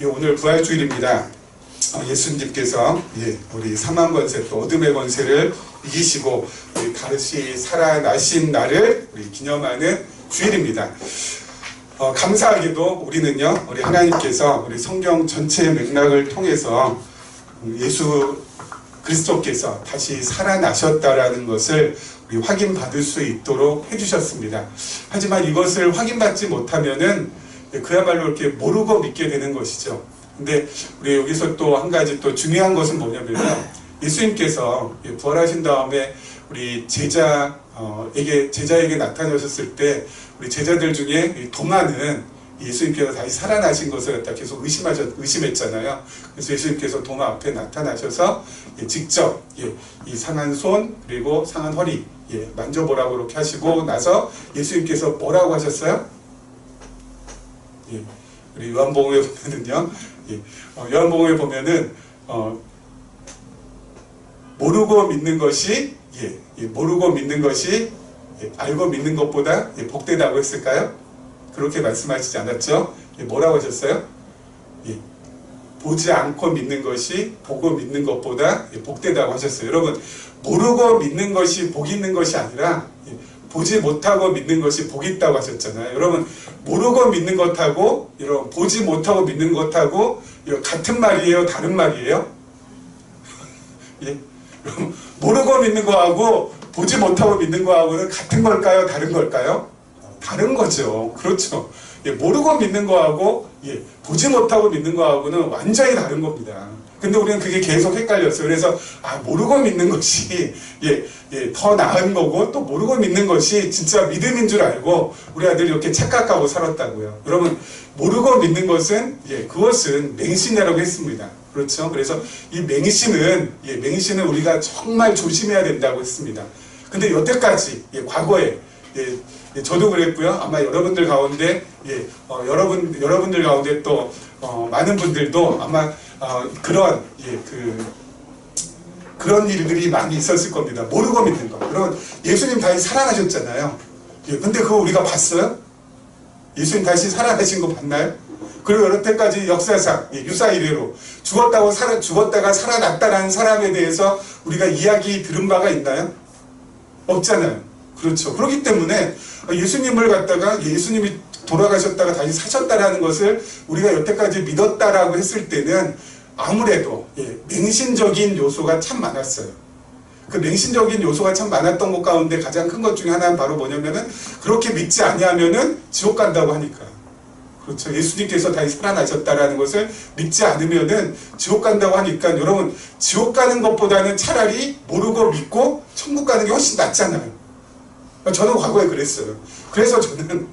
오늘 부활주일입니다. 예수님께서 우리 사망 권세 또 어둠의 권세를 이기시고 우리 다시 살아나신 날을 우리 기념하는 주일입니다. 감사하게도 우리는요, 우리 하나님께서 우리 성경 전체의 맥락을 통해서 예수 그리스도께서 다시 살아나셨다라는 것을 우리 확인받을 수 있도록 해주셨습니다. 하지만 이것을 확인받지 못하면은 그야말로 이렇게 모르고 믿게 되는 것이죠. 근데 우리 여기서 또 한 가지 또 중요한 것은 뭐냐면요, 예수님께서 부활하신 다음에 우리 제자에게 나타나셨을 때 우리 제자들 중에 도마는 예수님께서 다시 살아나신 것을 갖다 계속 의심했잖아요. 그래서 예수님께서 도마 앞에 나타나셔서 직접 이 상한 손 그리고 상한 허리 만져보라고 그렇게 하시고 나서 예수님께서 뭐라고 하셨어요? 우리 요한복음에 보면은요, 요한복음에 보면은 모르고 믿는 것이 알고 믿는 것보다 복되다고 했을까요? 그렇게 말씀하시지 않았죠? 뭐라고 하셨어요? 보지 않고 믿는 것이 보고 믿는 것보다 복되다고 하셨어요. 여러분, 모르고 믿는 것이 복 있는 것이 아니라 보지 못하고 믿는 것이 복 있다고 하셨잖아요. 여러분, 모르고 믿는 것하고 여러분 보지 못하고 믿는 것하고 같은 말이에요? 다른 말이에요? 여러분, 모르고 믿는 거하고 보지 못하고 믿는 거하고는 같은 걸까요? 다른 걸까요? 다른 거죠. 그렇죠. 모르고 믿는 거하고 보지 못하고 믿는 거하고는 완전히 다른 겁니다. 근데 우리는 그게 계속 헷갈렸어요. 그래서 모르고 믿는 것이 더 나은 거고 또 모르고 믿는 것이 진짜 믿음인 줄 알고 우리 아들이 이렇게 착각하고 살았다고요. 여러분, 모르고 믿는 것은 그것은 맹신이라고 했습니다. 그렇죠? 그래서 이 맹신은 우리가 정말 조심해야 된다고 했습니다. 근데 여태까지 과거에 저도 그랬고요. 아마 여러분들 가운데 여러분들 가운데 또 많은 분들도 아마 그런 일들이 많이 있었을 겁니다. 모르고 믿는 거. 여러분, 예수님 다시 살아나셨잖아요. 근데 그거 우리가 봤어요? 예수님 다시 살아나신 거 봤나요? 그리고 여태까지 역사상 유사 이래로 죽었다가 살아났다라는 사람에 대해서 우리가 이야기 들은 바가 있나요? 없잖아요. 그렇죠. 그렇기 때문에 예수님을 갖다가 예수님이 돌아가셨다가 다시 사셨다라는 것을 우리가 여태까지 믿었다라고 했을 때는 아무래도 맹신적인 요소가 참 많았어요. 그 맹신적인 요소가 참 많았던 것 가운데 가장 큰 것 중에 하나는 바로 뭐냐면은 그렇게 믿지 아니하면은 지옥 간다고 하니까. 그렇죠. 예수님께서 다시 살아나셨다라는 것을 믿지 않으면은 지옥 간다고 하니까 여러분, 지옥 가는 것보다는 차라리 모르고 믿고 천국 가는 게 훨씬 낫잖아요. 저는 과거에 그랬어요. 그래서 저는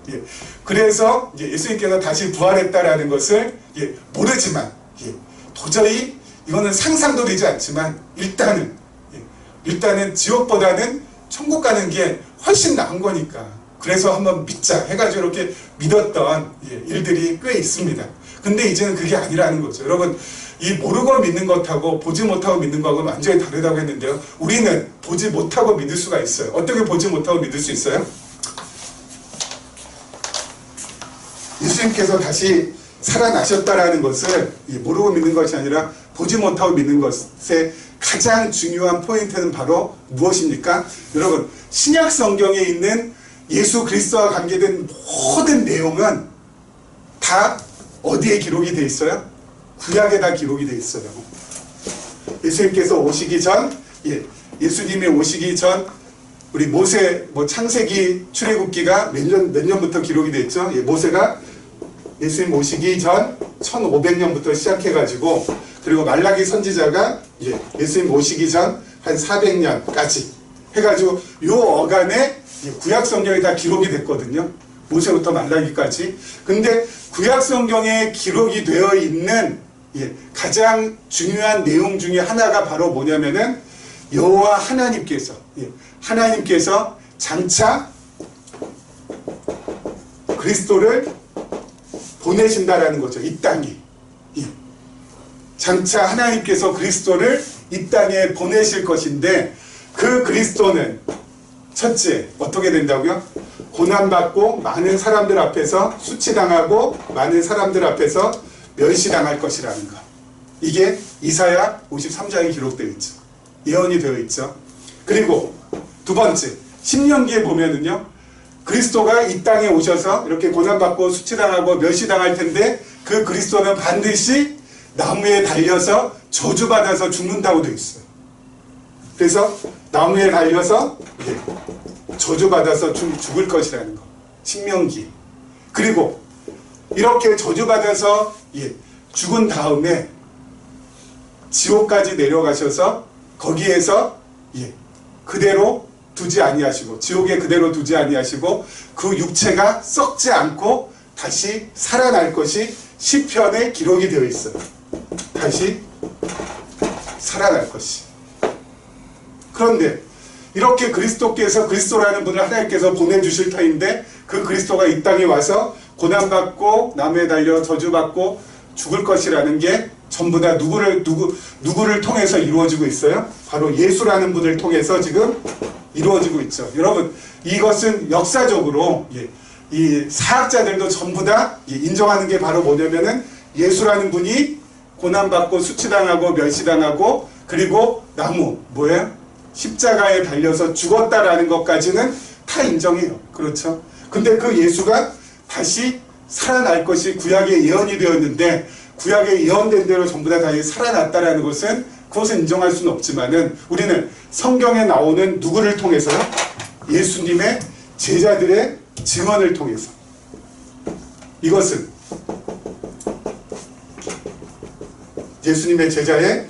그래서 예수님께서 다시 부활했다라는 것을 모르지만 도저히 이거는 상상도 되지 않지만 일단은 지옥보다는 천국 가는 게 훨씬 나은 거니까 그래서 한번 믿자 해가지고 이렇게 믿었던 일들이 꽤 있습니다. 근데 이제는 그게 아니라는 거죠. 여러분, 이 모르고 믿는 것하고 보지 못하고 믿는 거하고는 완전히 다르다고 했는데요. 우리는 보지 못하고 믿을 수가 있어요. 어떻게 보지 못하고 믿을 수 있어요? 예수님께서 다시 살아나셨다라는 것을 모르고 믿는 것이 아니라 보지 못하고 믿는 것의 가장 중요한 포인트는 바로 무엇입니까? 여러분, 신약 성경에 있는 예수 그리스도와 관계된 모든 내용은 다 어디에 기록이 되어 있어요? 구약에 다 기록이 되어 있어요. 예수님께서 오시기 전, 예수님이 오시기 전 우리 모세 창세기 출애굽기가 몇 년부터 기록이 됐죠? 모세가 예수님 오시기 전 1500년부터 시작해가지고 그리고 말라기 선지자가 예수님 오시기 전 한 400년까지 해가지고 요 어간에 구약 성경에 다 기록이 됐거든요. 모세부터 말라기까지. 근데 구약 성경에 기록이 되어 있는 가장 중요한 내용 중에 하나가 바로 뭐냐면은 여호와 하나님께서 장차 그리스도를 보내신다라는 거죠. 이 땅에. 장차 하나님께서 그리스도를 이 땅에 보내실 것인데 그 그리스도는 첫째 어떻게 된다고요? 고난받고 많은 사람들 앞에서 수치당하고 많은 사람들 앞에서 멸시당할 것이라는 것. 이게 이사야 53장에 기록되어 있죠. 예언이 되어 있죠. 그리고 두 번째, 신명기에 보면은요, 그리스도가 이 땅에 오셔서 이렇게 고난받고 수치당하고 멸시당할 텐데 그 그리스도는 반드시 나무에 달려서 저주받아서 죽는다고 되어 있어요. 그래서 나무에 달려서 저주받아서 죽을 것이라는 거. 신명기. 그리고 이렇게 저주받아서 죽은 다음에 지옥까지 내려가셔서 거기에서 그대로 두지 아니하시고, 지옥에 그대로 두지 아니하시고 그 육체가 썩지 않고 다시 살아날 것이 시편에 기록이 되어 있어요. 다시 살아날 것이. 그런데 이렇게 그리스도라는 분을 하나님께서 보내주실 터인데 그 그리스도가 이 땅에 와서 고난받고 나무에 달려 저주받고 죽을 것이라는 게 전부 다 누구를 통해서 이루어지고 있어요? 바로 예수라는 분을 통해서 지금 이루어지고 있죠. 여러분, 이것은 역사적으로 이 사학자들도 전부 다 인정하는 게 바로 뭐냐면은 예수라는 분이 고난받고 수치당하고 멸시당하고 그리고 십자가에 달려서 죽었다라는 것까지는 다 인정해요. 그렇죠? 근데 그 예수가 다시 살아날 것이 구약에 예언이 되었는데 구약에 예언된 대로 전부 다 다시 살아났다라는 것은 그것은 인정할 수는 없지만은 우리는 성경에 나오는 누구를 통해서요? 예수님의 제자들의 증언을 통해서. 이것은 예수님의 제자의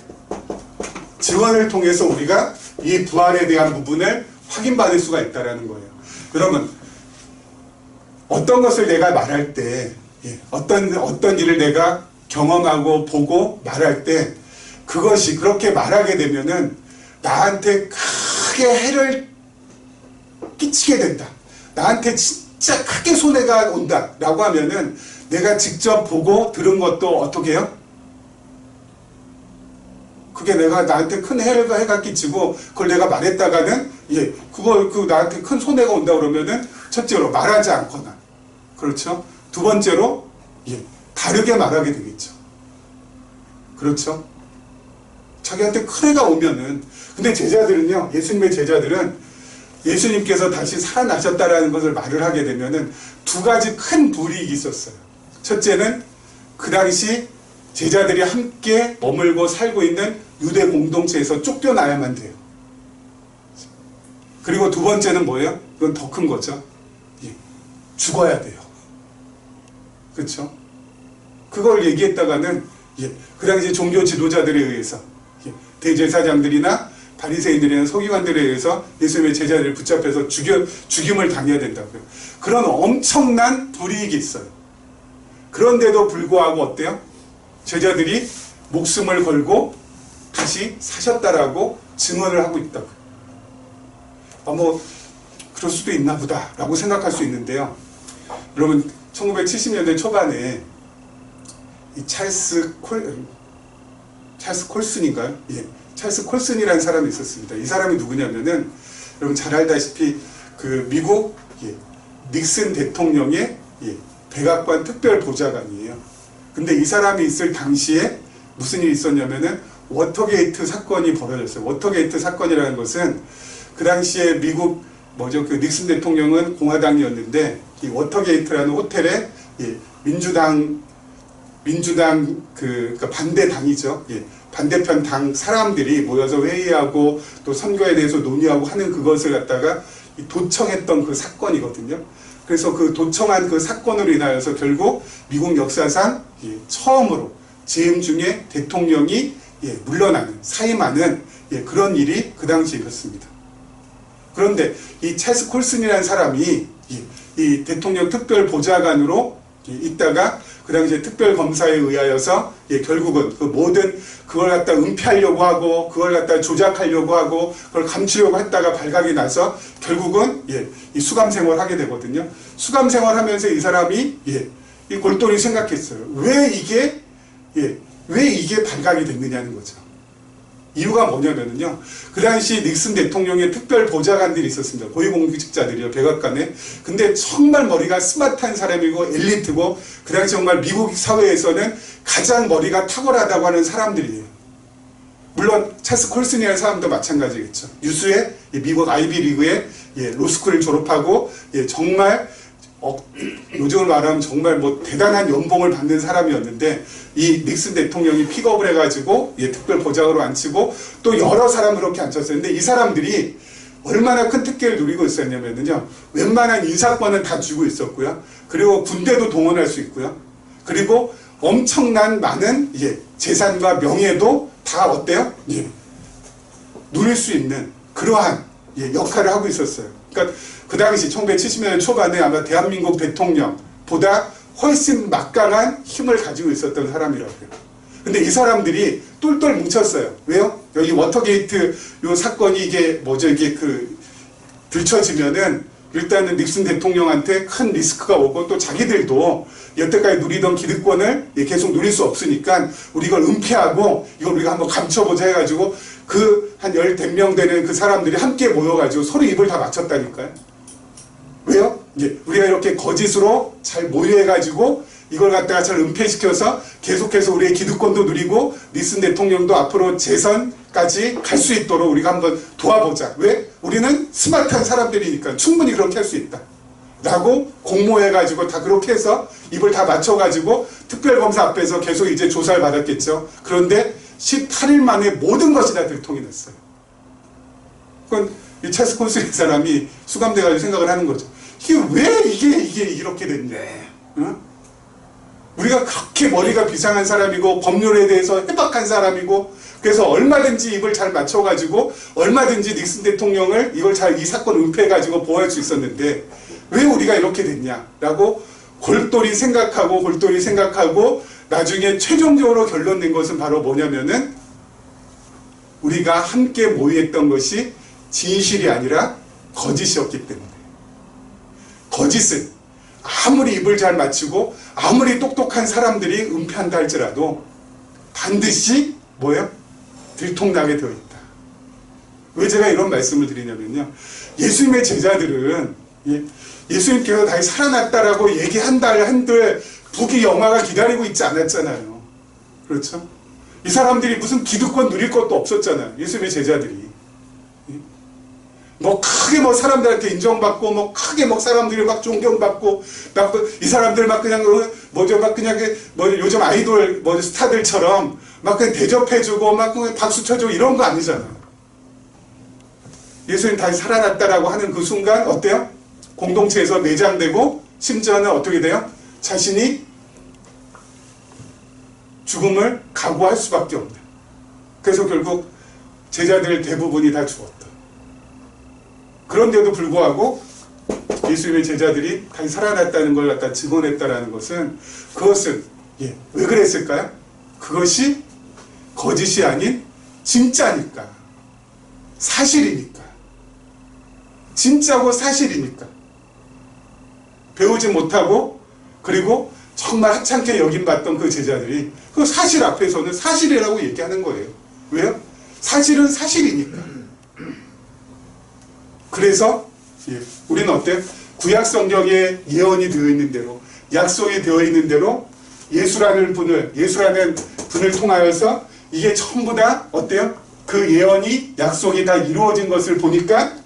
증언을 통해서 우리가 이 부활에 대한 부분을 확인받을 수가 있다는 거예요. 여러분, 어떤 것을 내가 말할 때, 어떤 일을 내가 경험하고 보고 말할 때 그것이 그렇게 말하게 되면은 나한테 크게 해를 끼치게 된다. 나한테 진짜 크게 손해가 온다. 라고 하면은 내가 직접 보고 들은 것도 어떻게 해요? 그게 내가 나한테 큰 해가 끼치고 그걸 내가 말했다가는 나한테 큰 손해가 온다 그러면은 첫째로 말하지 않거나, 그렇죠? 두 번째로 다르게 말하게 되겠죠. 그렇죠? 자기한테 큰 해가 오면은. 근데 제자들은요, 예수님의 제자들은 예수님께서 다시 살아나셨다라는 것을 말을 하게 되면은 두 가지 큰 불이익이 있었어요. 첫째는 그 당시 제자들이 함께 머물고 살고 있는 유대 공동체에서 쫓겨나야만 돼요. 그리고 두 번째는 뭐예요? 이건 더 큰 거죠. 죽어야 돼요. 그렇죠? 그걸 얘기했다가는 그 당시 종교 지도자들에 의해서 대제사장들이나 바리새인들이나 서기관들에 의해서 예수님의 제자들을 붙잡혀서 죽임을 당해야 된다고요. 그런 엄청난 불이익이 있어요. 그런데도 불구하고 어때요? 제자들이 목숨을 걸고 다시 사셨다라고 증언을 하고 있다고요. 그럴 수도 있나 보다 라고 생각할 수 있는데요. 여러분, 1970년대 초반에 이 찰스 콜슨인가요? 찰스 콜슨이라는 사람이 있었습니다. 이 사람이 누구냐면은 여러분 잘 알다시피 그 미국 닉슨 대통령의 백악관 특별보좌관이에요. 근데 이 사람이 있을 당시에 무슨 일이 있었냐면은 워터게이트 사건이 벌어졌어요. 워터게이트 사건이라는 것은 그 당시에 미국 그 닉슨 대통령은 공화당이었는데 이 워터게이트라는 호텔에 민주당 그러니까 반대당이죠. 반대편 당 사람들이 모여서 회의하고 또 선거에 대해서 논의하고 하는 그것을 갖다가 도청했던 그 사건이거든요. 그래서 그 도청한 그 사건으로 인하여서 결국 미국 역사상 처음으로 재임 중에 대통령이 물러나는, 사임하는 그런 일이 그 당시에 있었습니다. 그런데 이 찰스 콜슨이라는 사람이 이 대통령 특별보좌관으로 있다가 그 당시에 특별검사에 의하여서 결국은 그 모든 그걸 갖다 은폐하려고 하고 그걸 갖다 조작하려고 하고 그걸 감추려고 했다가 발각이 나서 결국은 이 수감생활을 하게 되거든요. 수감생활하면서 이 사람이 이 골똘히 생각했어요. 왜 이게 발각이 됐느냐는 거죠. 이유가 뭐냐면요. 그 당시 닉슨 대통령의 특별 보좌관들이 있었습니다. 고위공직자들이요, 백악관에. 근데 정말 머리가 스마트한 사람이고 엘리트고 그 당시 정말 미국 사회에서는 가장 머리가 탁월하다고 하는 사람들이에요. 물론 찰스 콜슨이라는 사람도 마찬가지겠죠. 유수의 미국 아이비리그의 로스쿨을 졸업하고 정말 요즘을 말하면 정말 뭐 대단한 연봉을 받는 사람이었는데 이 닉슨 대통령이 픽업을 해가지고 특별 보좌관으로 앉히고 또 여러 사람을 그렇게 앉혔어요. 근데 이 사람들이 얼마나 큰 특혜를 누리고 있었냐면요, 웬만한 인사권은 다 쥐고 있었고요, 그리고 군대도 동원할 수 있고요, 그리고 엄청난 많은 재산과 명예도 다 어때요? 누릴 수 있는 그러한 역할을 하고 있었어요. 그러니까 그 당시 1970년대 초반에 아마 대한민국 대통령보다 훨씬 막강한 힘을 가지고 있었던 사람이라고요. 근데 이 사람들이 똘똘 뭉쳤어요. 왜요? 여기 워터게이트 요 사건이 이게 들춰지면은 일단은 닉슨 대통령한테 큰 리스크가 오고 또 자기들도 여태까지 누리던 기득권을 계속 누릴 수 없으니까 우리 이걸 은폐하고 이걸 우리가 한번 감춰보자 해가지고 그 한 10명 되는 그 사람들이 함께 모여가지고 서로 입을 다 맞췄다니까요. 왜요? 우리가 이렇게 거짓으로 잘 모여해가지고 이걸 갖다가 잘 은폐시켜서 계속해서 우리의 기득권도 누리고 닉슨 대통령도 앞으로 재선까지 갈 수 있도록 우리가 한번 도와보자. 왜? 우리는 스마트한 사람들이니까 충분히 그렇게 할 수 있다 라고 공모해가지고 다 그렇게 해서 입을 다 맞춰가지고 특별검사 앞에서 계속 이제 조사를 받았겠죠. 그런데 18일 만에 모든 것이 다 들통이 났어요. 그건 이 찰스 콜슨의 사람이 수감돼가지고 생각을 하는 거죠. 이게 왜 이게 이렇게 됐냐. 어? 우리가 그렇게 머리가 비상한 사람이고 법률에 대해서 해박한 사람이고 그래서 얼마든지 입을 잘 맞춰가지고 얼마든지 닉슨 대통령을 이걸 이 사건을 은폐해가지고 보호할 수 있었는데 왜 우리가 이렇게 됐냐라고 골똘히 생각하고 나중에 최종적으로 결론낸 것은 바로 뭐냐면은 우리가 함께 모의했던 것이 진실이 아니라 거짓이었기 때문에. 거짓은 아무리 입을 잘 맞추고 아무리 똑똑한 사람들이 은폐한다 할지라도 반드시 뭐예요? 들통나게 되어 있다. 왜 제가 이런 말씀을 드리냐면요, 예수님의 제자들은 예수님께서 다시 살아났다라고 한들 북이 영화가 기다리고 있지 않았잖아요. 그렇죠? 이 사람들이 무슨 기득권 누릴 것도 없었잖아요. 예수님의 제자들이. 뭐 크게 뭐 사람들한테 인정받고 뭐 크게 뭐 사람들이 막 존경받고 막 이 사람들 막 그냥 요즘 아이돌 스타들처럼 막 그냥 대접해주고 막 그냥 박수 쳐주고 이런 거 아니잖아요. 예수님 다시 살아났다라고 하는 그 순간 어때요? 공동체에서 내장되고 심지어는 어떻게 돼요? 자신이 죽음을 각오할 수밖에 없는. 그래서 결국 제자들 대부분이 다 죽었다. 그런데도 불구하고 예수님의 제자들이 다시 살아났다는 걸 갖다 증언했다라는 것은 그것은 왜 그랬을까요? 그것이 거짓이 아닌 진짜니까. 사실이니까. 진짜고 사실이니까. 배우지 못하고 그리고 정말 하찮게 여김받던 그 제자들이 그 사실 앞에서는 사실이라고 얘기하는 거예요. 왜요? 사실은 사실이니까. 그래서 우리는 어때요? 구약 성경에 예언이 되어 있는 대로, 약속이 되어 있는 대로 예수라는 분을 통하여서 이게 전부 다 어때요? 그 예언이, 약속이 다 이루어진 것을 보니까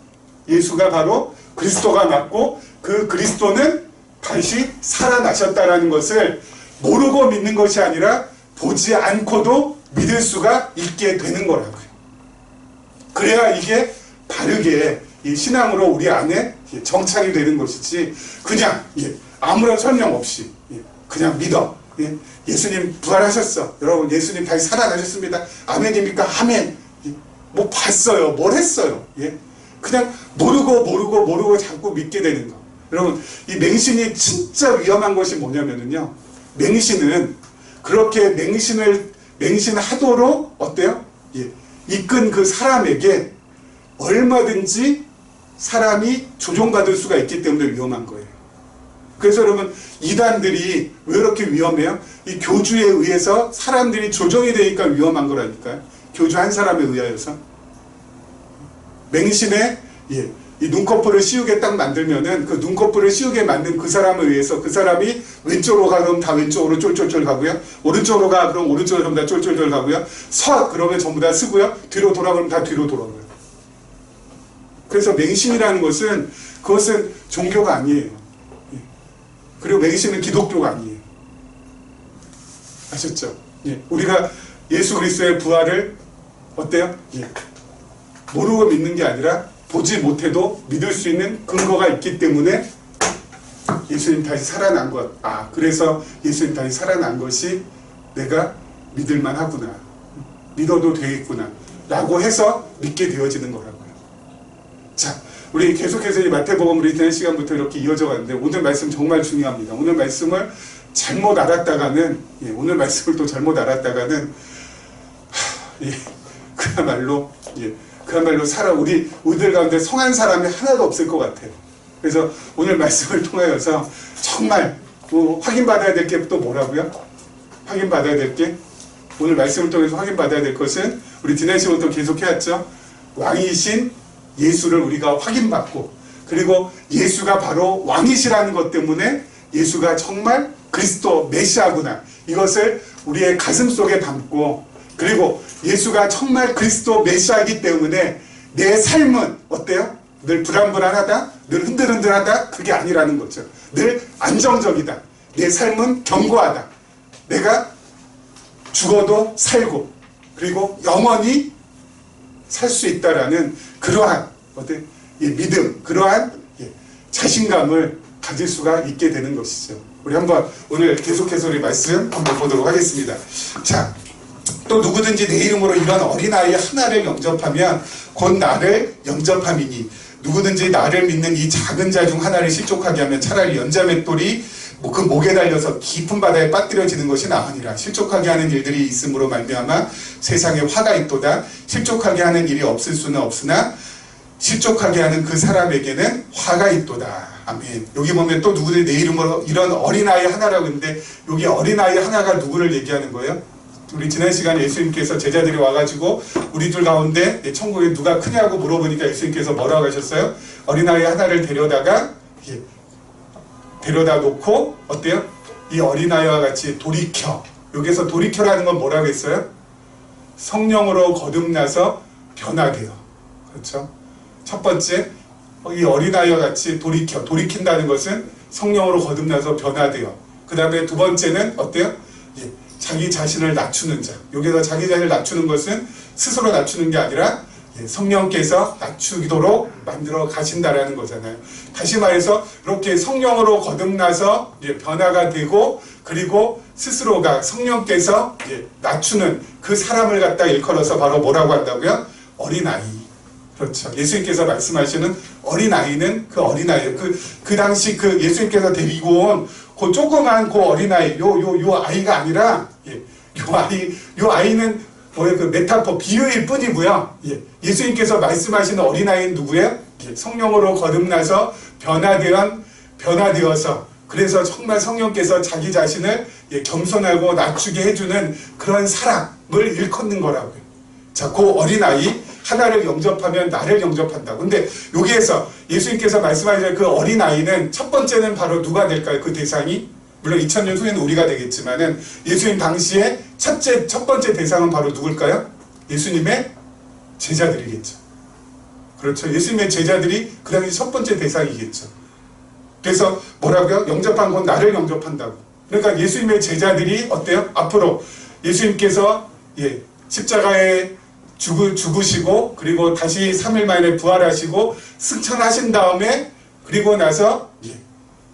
예수가 바로 그리스도가 맞고 그 그리스도는 다시 살아나셨다라는 것을 모르고 믿는 것이 아니라 보지 않고도 믿을 수가 있게 되는 거라고요. 그래야 이게 바르게 이 신앙으로 우리 안에 정착이 되는 것이지 그냥 아무런 설명 없이 그냥 믿어. 예수님 부활하셨어. 여러분 예수님 다시 살아나셨습니다. 아멘입니까? 아멘. 뭐 봤어요. 뭘 했어요. 그냥 모르고 자꾸 믿게 되는 거. 여러분 이 맹신이 진짜 위험한 것이 뭐냐면요, 맹신은 그렇게 맹신하도록 어때요? 이끈 그 사람에게 얼마든지 사람이 조종받을 수가 있기 때문에 위험한 거예요. 그래서 여러분 이단들이 왜 이렇게 위험해요? 이 교주에 의해서 사람들이 조종이 되니까 위험한 거라니까요. 교주 한 사람에 의하여서. 맹신에 이 눈꺼풀을 씌우게 딱 만들면은 그 눈꺼풀을 씌우게 만든 그 사람에 의해서 그 사람이 왼쪽으로 가 그럼 다 왼쪽으로 쫄쫄쫄 가고요. 오른쪽으로 가 그럼 오른쪽으로 그럼 다 쫄쫄쫄 가고요. 서 그러면 전부 다 쓰고요. 뒤로 돌아 그러면 다 뒤로 돌아가요. 그래서 맹신이라는 것은 그것은 종교가 아니에요. 그리고 맹신은 기독교가 아니에요. 아셨죠? 우리가 예수 그리스도의 부활을 어때요? 모르고 믿는 게 아니라 보지 못해도 믿을 수 있는 근거가 있기 때문에 예수님 다시 살아난 것. 그래서 예수님 다시 살아난 것이 내가 믿을만 하구나. 믿어도 되겠구나. 라고 해서 믿게 되어지는 거라고요. 자, 우리 계속해서 이 마태복음 우리 지난 시간부터 이렇게 이어져 가는데 오늘 말씀 정말 중요합니다. 오늘 말씀을 잘못 알았다가는 오늘 말씀을 또 잘못 알았다가는 그야말로 우리들 가운데 성한 사람이 하나도 없을 것 같아요. 그래서 오늘 말씀을 통하여서 정말 확인받아야 될 게 또 뭐라고요? 확인받아야 될 게 오늘 말씀을 통해서 확인받아야 될 것은 우리 지난 시간부터 계속 해왔죠. 왕이신 예수를 우리가 확인받고 그리고 예수가 바로 왕이시라는 것 때문에 예수가 정말 그리스도 메시아구나. 이것을 우리의 가슴 속에 담고 그리고 예수가 정말 그리스도 메시아이기 때문에 내 삶은 어때요? 늘 불안불안하다? 늘 흔들흔들하다? 그게 아니라는 거죠. 늘 안정적이다. 내 삶은 견고하다. 내가 죽어도 살고 그리고 영원히 살 수 있다라는 그러한 믿음, 그러한 자신감을 가질 수가 있게 되는 것이죠. 우리 한번 오늘 계속해서 우리 말씀 한번 보도록 하겠습니다. 자, 또 누구든지 내 이름으로 이런 어린아이 하나를 영접하면 곧 나를 영접함이니 누구든지 나를 믿는 이 작은 자 중 하나를 실족하게 하면 차라리 연자맷돌이 그 목에 달려서 깊은 바다에 빠뜨려지는 것이 나으니라. 실족하게 하는 일들이 있음으로 말미암아 세상에 화가 있도다. 실족하게 하는 일이 없을 수는 없으나 실족하게 하는 그 사람에게는 화가 있도다. 아멘. 여기 보면 또 누구든지 내 이름으로 이런 어린아이 하나라고 했는데 여기 어린아이 하나가 누구를 얘기하는 거예요? 우리 지난 시간에 예수님께서 제자들이 와가지고 우리들 가운데 천국에 누가 크냐고 물어보니까 예수님께서 뭐라고 하셨어요? 어린아이 하나를 데려다 놓고 어때요? 이 어린아이와 같이 돌이켜. 여기서 돌이켜라는 건 뭐라고 했어요? 성령으로 거듭나서 변화돼요. 그렇죠? 첫 번째, 이 어린아이와 같이 돌이킨다는 것은 성령으로 거듭나서 변화돼요. 그 다음에 두 번째는 어때요? 자기 자신을 낮추는 자. 여기서 자기 자신을 낮추는 것은 스스로 낮추는 게 아니라 성령께서 낮추도록 만들어 가신다라는 거잖아요. 다시 말해서 이렇게 성령으로 거듭나서 변화가 되고 그리고 스스로가 성령께서 낮추는 그 사람을 갖다 일컬어서 바로 뭐라고 한다고요? 어린아이. 그렇죠. 예수님께서 말씀하시는 어린아이는 그 어린아이, 그 당시 그 예수님께서 데리고 온 그 조그만 그 어린아이, 요 아이가 아니라, 요 아이는 그 메타포, 비유일 뿐이고요. 예수님께서 말씀하시는 어린아이는 누구예요? 성령으로 거듭나서 변화되어서, 그래서 정말 성령께서 자기 자신을 겸손하고 낮추게 해주는 그런 사람을 일컫는 거라고요. 자, 그 어린아이, 하나를 영접하면 나를 영접한다고. 근데 여기에서 예수님께서 말씀하신 그 어린아이는 첫 번째는 바로 누가 될까요? 그 대상이? 물론 2000년 후에는 우리가 되겠지만은 예수님 당시에 첫 번째 대상은 바로 누굴까요? 예수님의 제자들이겠죠. 그렇죠. 예수님의 제자들이 그 당시 첫 번째 대상이겠죠. 그래서 뭐라고요? 영접한 건 나를 영접한다고. 그러니까 예수님의 제자들이 어때요? 앞으로 예수님께서 십자가에 죽으시고 그리고 다시 3일 만에 부활하시고 승천하신 다음에 그리고 나서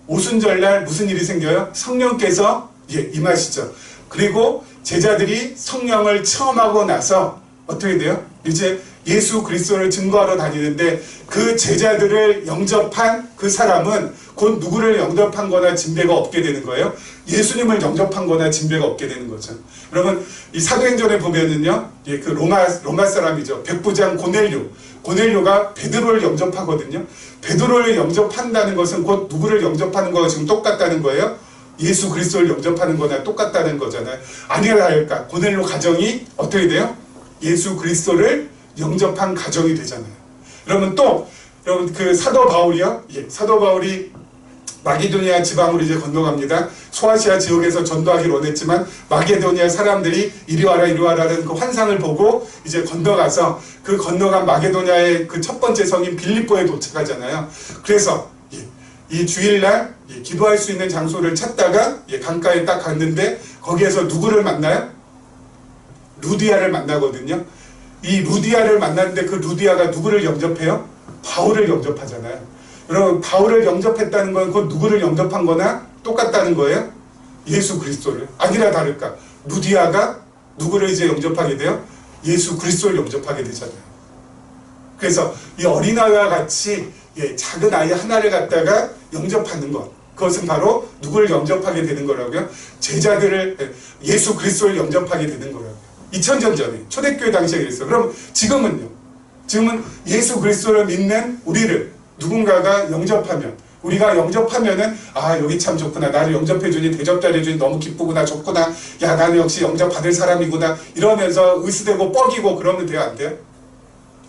오순절날 무슨 일이 생겨요? 성령께서 임하시죠. 그리고 제자들이 성령을 체험하고 나서 어떻게 돼요? 이제 예수 그리스도를 증거하러 다니는데 그 제자들을 영접한 그 사람은 곧 누구를 영접한 거나 진배가 없게 되는 거예요? 예수님을 영접한 거나 진배가 없게 되는 거죠. 여러분 이 사도행전에 보면은요, 그 로마 사람이죠. 백부장 고넬료가 베드로를 영접하거든요. 베드로를 영접한다는 것은 곧 누구를 영접하는 거가 지금 똑같다는 거예요? 예수 그리스도를 영접하는 거나 똑같다는 거잖아요. 아니라 할까? 고넬료 가정이 어떻게 돼요? 예수 그리스도를 영접한 가정이 되잖아요. 여러분 그 사도 바울이요? 예, 사도 바울이 마게도니아 지방으로 이제 건너갑니다. 소아시아 지역에서 전도하기를 원했지만 마게도니아 사람들이 이리 와라는 그 환상을 보고 이제 건너가서 그 건너간 마게도니아의 그 첫 번째 성인 빌립보에 도착하잖아요. 그래서 이 주일날 기도할 수 있는 장소를 찾다가 강가에 딱 갔는데 거기에서 누구를 만나요? 루디아를 만나거든요. 이 루디아를 만났는데 그 루디아가 누구를 영접해요? 바울을 영접하잖아요. 여러분, 바울을 영접했다는 건 그 누구를 영접한 거나 똑같다는 거예요? 예수 그리스도를. 아니라 다를까? 루디아가 누구를 이제 영접하게 돼요? 예수 그리스도를 영접하게 되잖아요. 그래서 이 어린아이와 같이 작은 아이 하나를 갖다가 영접하는 것. 그것은 바로 누구를 영접하게 되는 거라고요? 제자들을, 예수 그리스도를 영접하게 되는 거라고요. 2000년 전에 초대교회 당시에 그랬어요. 그럼 지금은요? 지금은 예수 그리스도를 믿는 우리를 누군가가 영접하면, 우리가 영접하면은 여기 참 좋구나, 나를 영접해주니 대접잘해주니 너무 기쁘구나, 좋구나, 야 나는 역시 영접받을 사람이구나 이러면서 으스대고 뻐기고 그러면 돼요? 안 돼요?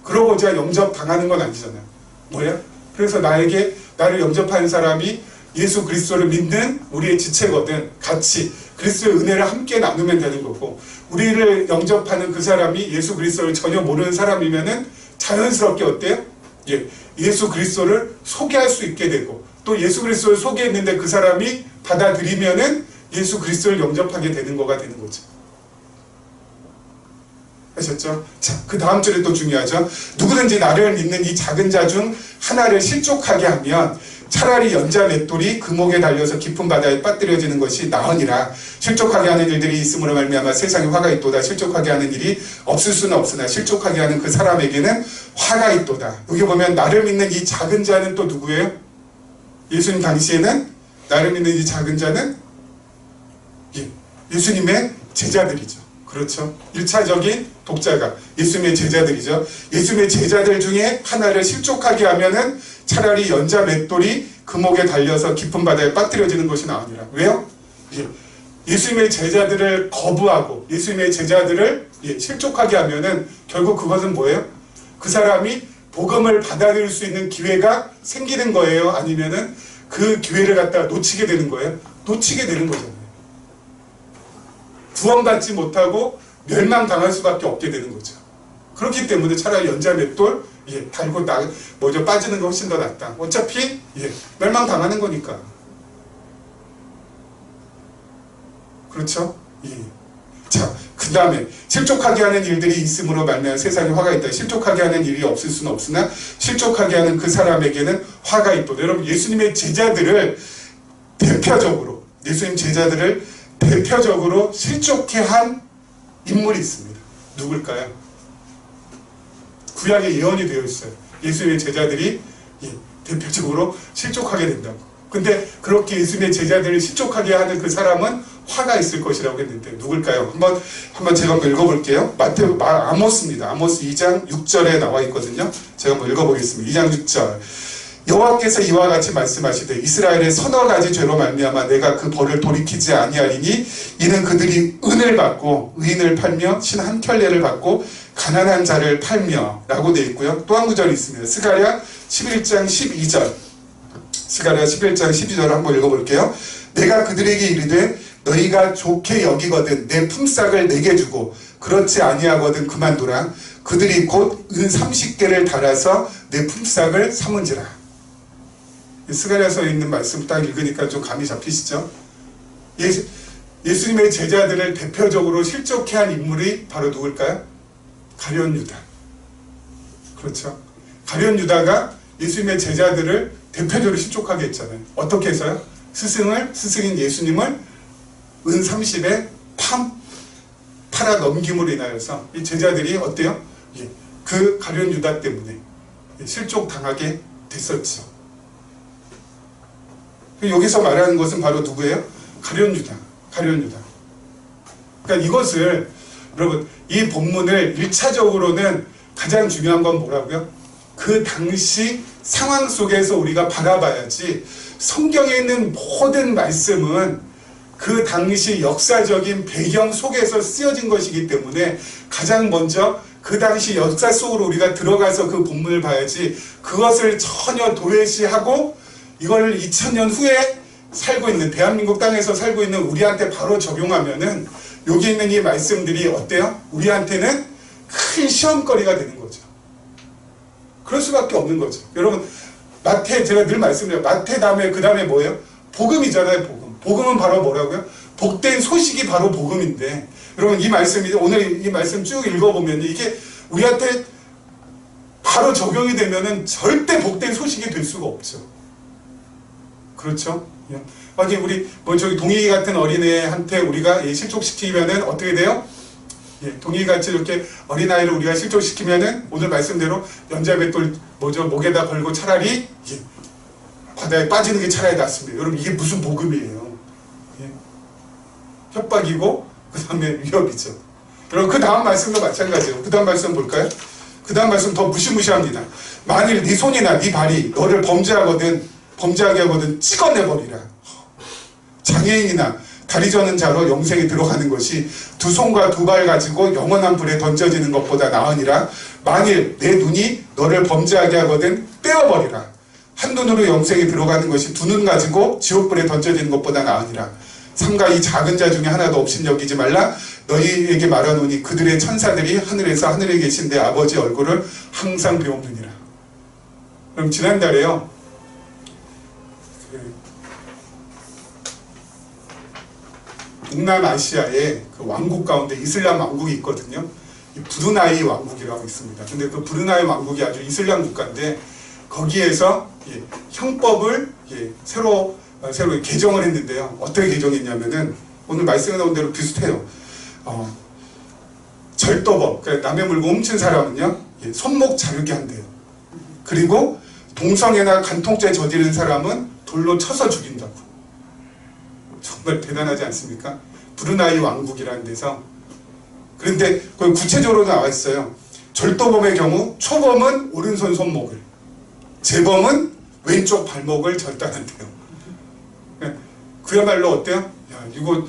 그러고자 영접당하는 건 아니잖아요. 뭐예요? 그래서 나를 영접하는 사람이 예수 그리스도를 믿는 우리의 지체거든. 같이 그리스도의 은혜를 함께 나누면 되는 거고, 우리를 영접하는 그 사람이 예수 그리스도를 전혀 모르는 사람이면은 자연스럽게 어때요? 예수 그리스도를 소개할 수 있게 되고, 또 예수 그리스도를 소개했는데 그 사람이 받아들이면은 예수 그리스도를 영접하게 되는 거가 되는 거죠. 아셨죠? 자, 그 다음 줄에 또 중요하죠. 누구든지 나를 믿는 이 작은 자 중 하나를 실족하게 하면 차라리 연자 맷돌이 금옥에 달려서 깊은 바다에 빠뜨려지는 것이 나으니라. 실족하게 하는 일들이 있음으로 말미암아 세상에 화가 있도다. 실족하게 하는 일이 없을 수는 없으나 실족하게 하는 그 사람에게는 화가 있도다. 여기 보면 나를 믿는 이 작은 자는 또 누구예요? 예수님 당시에는 나를 믿는 이 작은 자는 예수님의 제자들이죠. 그렇죠. 1차적인 독자가 예수님의 제자들이죠. 예수님의 제자들 중에 하나를 실족하게 하면은 차라리 연자 맷돌이 금옥에 달려서 깊은 바다에 빠뜨려지는 것이 나으니라. 왜요? 예수님의 제자들을 거부하고 예수님의 제자들을 실족하게 하면은 결국 그것은 뭐예요? 그 사람이 복음을 받아들일 수 있는 기회가 생기는 거예요? 아니면은 그 기회를 갖다가 놓치게 되는 거예요? 놓치게 되는 거잖아요. 구원받지 못하고 멸망당할 수밖에 없게 되는 거죠. 그렇기 때문에 차라리 연자 맷돌 달고 빠지는 게 훨씬 더 낫다. 어차피 멸망당하는 거니까. 그렇죠? 자, 그 다음에 실족하게 하는 일들이 있음으로 말미암아 세상에 화가 있다. 실족하게 하는 일이 없을 수는 없으나 실족하게 하는 그 사람에게는 화가 있도다. 여러분, 예수님의 제자들을 대표적으로 실족해 한 인물이 있습니다. 누굴까요? 구약에 예언이 되어 있어요. 예수님의 제자들이 대표적으로 실족하게 된다고. 근데 그렇게 예수님의 제자들을 실족하게 하는 그 사람은 화가 있을 것이라고 했는데 누굴까요? 한번 제가 한번 읽어볼게요. 아모스입니다. 아모스 2장 6절에 나와 있거든요. 제가 한번 읽어보겠습니다. 2장 6절. 여호와께서 이와 같이 말씀하시되 이스라엘의 서너 가지 죄로 말미암아 내가 그 벌을 돌이키지 아니하리니 이는 그들이 은을 받고 의인을 팔며 신 한 켤레를 받고 가난한 자를 팔며 라고 되어 있고요. 또 한 구절이 있습니다. 스가랴 11장 12절. 스가랴 11장 12절을 한번 읽어볼게요. 내가 그들에게 이르되 너희가 좋게 여기거든 내 품삯을 내게 주고 그렇지 아니하거든 그만두라. 그들이 곧 은 30개를 달아서 내 품삯을 삼은지라. 스가랴서에 있는 말씀 딱 읽으니까 좀 감이 잡히시죠? 예수님의 제자들을 대표적으로 실족해 한 인물이 바로 누굴까요? 가룟 유다. 그렇죠? 가룟 유다가 예수님의 제자들을 대표적으로 실족하게 했잖아요. 어떻게 해서요? 스승인 예수님을 은 30에 팔아 넘김으로 인하여서 이 제자들이 어때요? 그 가룟 유다 때문에 실족당하게 됐었죠. 여기서 말하는 것은 바로 누구예요? 가룟 유다. 그러니까 이것을 여러분, 이 본문을 1차적으로는 가장 중요한 건 뭐라고요? 그 당시 상황 속에서 우리가 바라봐야지 성경에 있는 모든 말씀은 그 당시 역사적인 배경 속에서 쓰여진 것이기 때문에 가장 먼저 그 당시 역사 속으로 우리가 들어가서 그 본문을 봐야지, 그것을 전혀 도외시하고 이걸 2000년 후에 살고 있는, 대한민국 땅에서 살고 있는 우리한테 바로 적용하면은 여기 있는 이 말씀들이 어때요? 우리한테는 큰 시험거리가 되는 거죠. 그럴 수밖에 없는 거죠. 여러분, 마태, 제가 늘 말씀드려요. 마태 다음에 그 다음에 뭐예요? 복음이잖아요. 복음. 복음은 바로 뭐라고요? 복된 소식이 바로 복음인데, 여러분 이 말씀이, 오늘 이 말씀 쭉 읽어보면 이게 우리한테 바로 적용이 되면은 절대 복된 소식이 될 수가 없죠. 그렇죠? 아니 우리 뭐 저기 동희 같은 어린애한테 우리가 실족시키면은 어떻게 돼요? 동희같이 이렇게 어린아이를 우리가 실족시키면은 오늘 말씀대로 연자맷돌 뭐죠, 목에다 걸고 차라리 바다에 빠지는 게 차라리 낫습니다. 여러분 이게 무슨 복음이에요? 협박이고 그 다음에 위협이죠. 여러분 그 다음 말씀도 마찬가지예요. 그 다음 말씀 볼까요? 그 다음 말씀 더 무시무시합니다. 만일 네 손이나 네 발이 너를 범죄하게 하거든 찍어내버리라. 장애인이나 다리 저는 자로 영생에 들어가는 것이 두 손과 두 발 가지고 영원한 불에 던져지는 것보다 나으니라. 만일 내 눈이 너를 범죄하게 하거든 떼어버리라. 한 눈으로 영생에 들어가는 것이 두 눈 가지고 지옥불에 던져지는 것보다 나으니라. 삼가 이 작은 자 중에 하나도 없인 여기지 말라. 너희에게 말하노니 그들의 천사들이 하늘에서 하늘에 계신 내 아버지 얼굴을 항상 배우느니라. 그럼 지난달에요, 동남아시아의 그 왕국 가운데 이슬람 왕국이 있거든요. 브루나이 왕국이라고 있습니다. 근데 그 브루나이 왕국이 아주 이슬람 국가인데 거기에서 형법을 새로 개정을 했는데요. 어떻게 개정했냐면은 오늘 말씀에 나온 대로 비슷해요. 절도범, 그러니까 남의 물건 훔친 사람은요, 손목 자르게 한대요. 그리고 동성애나 간통죄 저지른 사람은 돌로 쳐서 죽인다고. 정말 대단하지 않습니까? 브루나이 왕국이라는 데서. 그런데 거기 구체적으로 나와 있어요. 절도범의 경우 초범은 오른손 손목을, 재범은 왼쪽 발목을 절단한대요. 그야말로 어때요? 야, 이거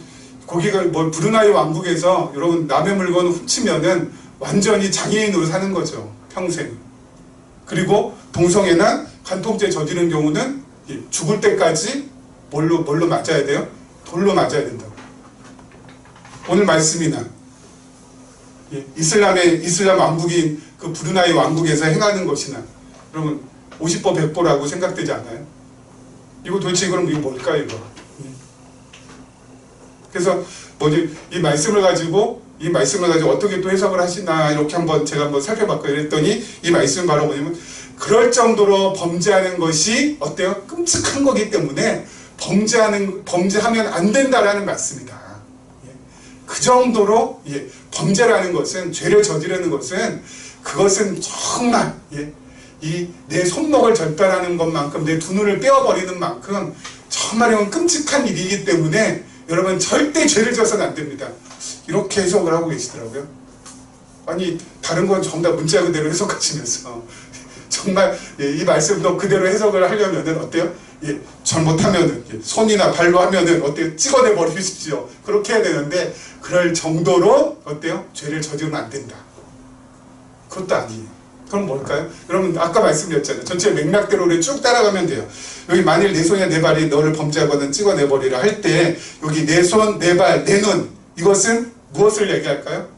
거기가 뭐 브루나이 왕국에서 여러분 남의 물건 훔치면은 완전히 장애인으로 사는 거죠. 평생. 그리고 동성애나 간통죄 저지른 경우는 죽을 때까지 뭘로 맞아야 돼요? 돌로 맞아야 된다고. 오늘 말씀이나 이슬람 왕국인 그 브루나이 왕국에서 행하는 것이나 여러분 50보 100보라고 생각되지 않아요? 이거 도대체 그럼 이거 뭘까요 이거? 그래서 뭐지, 이 말씀을 가지고 어떻게 또 해석을 하시나 이렇게 제가 한번 살펴봤고요. 그랬더니 이 말씀 바로 뭐냐면, 그럴 정도로 범죄하는 것이 어때요? 끔찍한 거기 때문에 범죄하면 안 된다라는 말씀이다. 그 정도로 범죄라는 것은, 죄를 저지르는 것은, 그것은 정말 내 손목을 절단하는 것만큼, 내 두 눈을 떼어버리는 만큼 정말 이건 끔찍한 일이기 때문에 여러분 절대 죄를 져서는 안 됩니다. 이렇게 해석을 하고 계시더라고요. 아니 다른 건 전부 다 문자 그대로 해석하시면서 정말 이 말씀도 그대로 해석을 하려면은 어때요? 잘못하면은 손이나 발로 하면은 어때요? 찍어내 버리십시오. 그렇게 해야 되는데 그럴 정도로 어때요? 죄를 저지르면 안 된다. 그것도 아니에요. 그럼 뭘까요? 여러분 아까 말씀드렸잖아요. 전체 맥락대로 우리 쭉 따라가면 돼요. 여기 만일 내 손이나 내 발이 너를 범죄하거든 찍어내버리라 할 때 여기 내 손, 내 발, 내 눈, 이것은 무엇을 얘기할까요?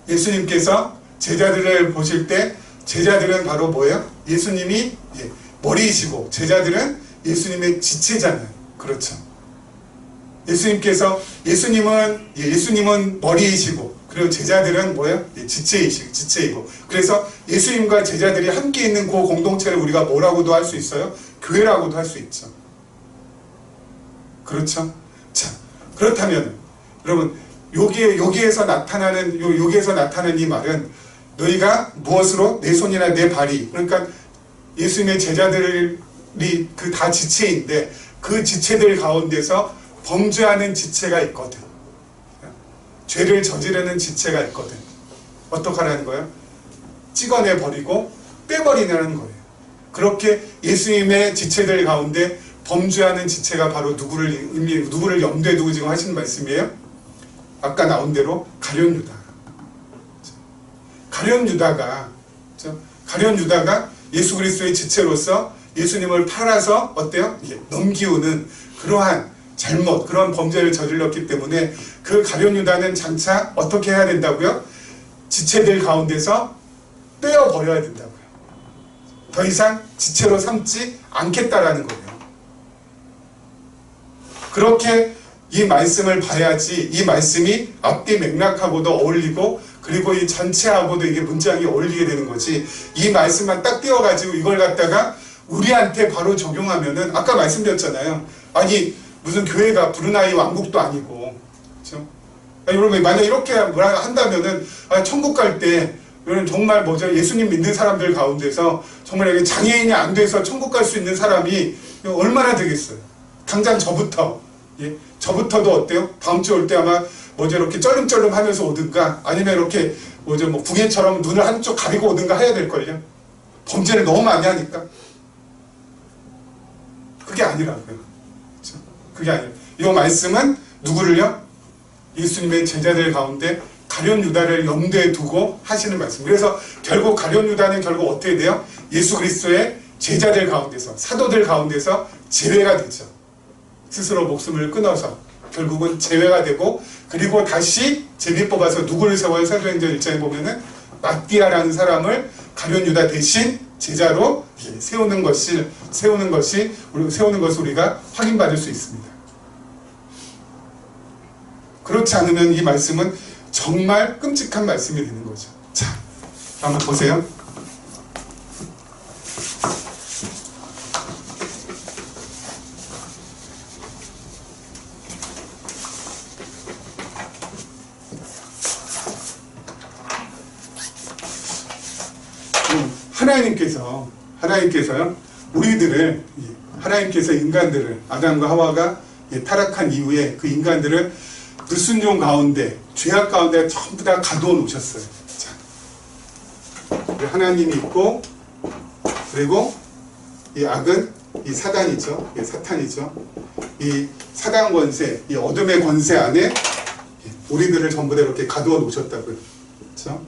예수님께서 제자들을 보실 때 제자들은 바로 뭐예요? 예수님이 머리이시고 제자들은 예수님의 지체잖아요. 그렇죠. 예수님은 머리이시고 그리고 제자들은 뭐예요? 지체이고. 그래서 예수님과 제자들이 함께 있는 그 공동체를 우리가 뭐라고도 할 수 있어요? 교회라고도 할 수 있죠. 그렇죠? 자, 그렇다면 여러분 여기에서 나타나는 이 말은 너희가 무엇으로 내 손이나 내 발이, 그러니까 예수님의 제자들이 그 다 지체인데 그 지체들 가운데서 범죄하는 지체가 있거든. 죄를 저지르는 지체가 있거든. 어떻게 하라는 거예요? 찍어내버리고 빼버리라는 거예요. 그렇게 예수님의 지체들 가운데 범죄하는 지체가 바로 누구를 염두에 두고 지금 하시는 말씀이에요? 아까 나온 대로 가룟 유다. 가룟 유다가 예수 그리스도의 지체로서 예수님을 팔아서 어때요? 넘기우는 그러한 잘못, 그런 범죄를 저질렀기 때문에 그 가룟 유다는 장차 어떻게 해야 된다고요? 지체들 가운데서 떼어버려야 된다고요. 더 이상 지체로 삼지 않겠다라는 거예요. 그렇게 이 말씀을 봐야지 이 말씀이 앞뒤 맥락하고도 어울리고 그리고 이 전체하고도 이게 문장이 어울리게 되는 거지. 이 말씀만 딱 띄워가지고 이걸 갖다가 우리한테 바로 적용하면은 아까 말씀드렸잖아요. 아니 무슨 교회가 브루나이 왕국도 아니고, 그렇죠? 여러분 만약 이렇게 한다면은 천국 갈 때 여러분 정말 예수님 믿는 사람들 가운데서 정말 장애인이 안 돼서 천국 갈 수 있는 사람이 얼마나 되겠어요? 당장 저부터도 어때요? 다음 주 올 때 아마 이렇게 쩔름쩔름 하면서 오든가 아니면 이렇게 궁예처럼 눈을 한쪽 가리고 오든가 해야 될걸요? 범죄를 너무 많이 하니까. 그게 아니라고요. 그렇죠? 그게 아니에요. 이 말씀은 누구를요? 예수님의 제자들 가운데 가룟 유다를 염두에 두고 하시는 말씀. 그래서 결국 가룟 유다는 결국 어떻게 돼요? 예수 그리스도의 제자들 가운데서, 사도들 가운데서 제외가 되죠. 스스로 목숨을 끊어서 결국은 제외가 되고, 그리고 다시 제비 뽑아서 누구를 세워요? 사도행전 1장에 보면은 마띠아라는 사람을 가룟 유다 대신 제자로 세우는 것을 우리가 확인받을 수 있습니다. 그렇지 않으면 이 말씀은 정말 끔찍한 말씀이 되는 거죠. 자, 한번 보세요. 하나님께서요, 하나님께서 인간들을, 아담과 하와가 타락한 이후에 그 인간들을 불순종 가운데, 죄악 가운데 전부 다 가두어 놓으셨어요. 자, 하나님이 있고, 그리고 이 악은 이 사단이죠. 사탄이죠. 이 사단 권세, 이 어둠의 권세 안에 우리들을 전부 다 이렇게 가두어 놓으셨다고요. 그렇죠?